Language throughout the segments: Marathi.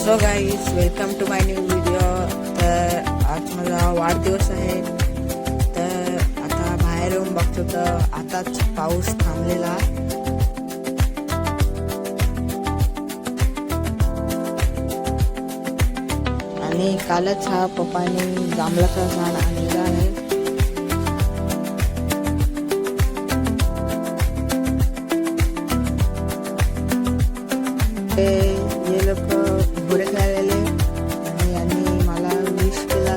So guys welcome to my new video. तर आज माझा वाढदिवस आहे। तर आता बाहेर येऊन बघतो तर आताच पाऊस थांबलेला। आणि कालच हा पप्पाने जांभळाचा झाड आणलेला आहे। ये लोक घोडे खेळायला आणि यांनी मला विश केला।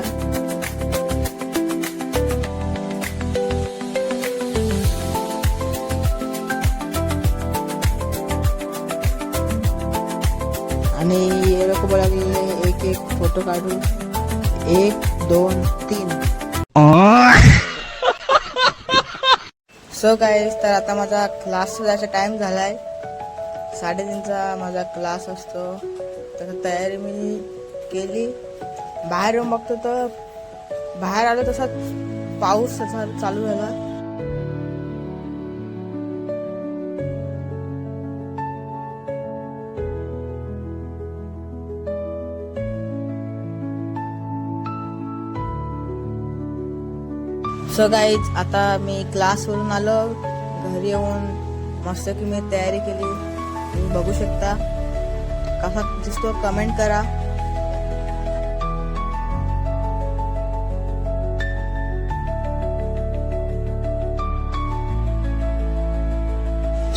आणि ये लोक बोलायला एक एक फोटो काढू, 1 2 3। सो गाईज तर आता माझा क्लास जायचा टाइम झालाय। 3:30चा माझा क्लास असतो। तर तयारी मी केली। बाहेर येऊन बघतो तर बाहेर आलो तसा पाऊस चालू झाला। सो गाईज आता मी क्लासवरून आलो, घरी येऊन मस्त की मी तयारी केली। तुम्ही बघू शकता कसा दिसतो, कमेंट करा।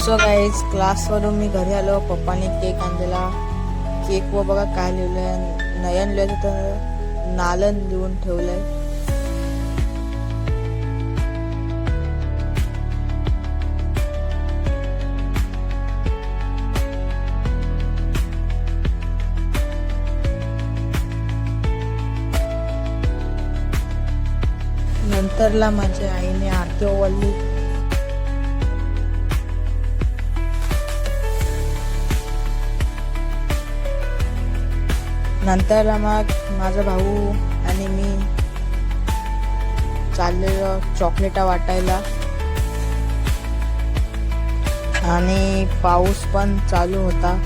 सो गाईज क्लासवरून मी घरी आलो, पप्पाने केक आणलेला। केक वर बघा काय लिहिलंय, नयन लिहिलं तर नालन लिहून ठेवलंय। नंतरला माझ्या आईने आरती ओवाळली। नंतरला मग माझा भाऊ आणि मी चाललेलो चॉकलेटा वाटायला। आणि पाऊस पण चालू होता।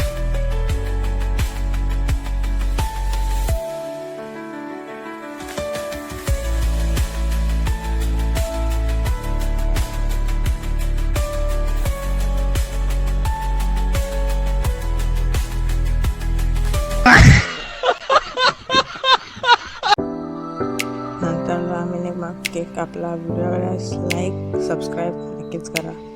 नंतर आम्ही मग केक कापला। व्हिडिओ लाईक सबस्क्राईब नक्कीच करा।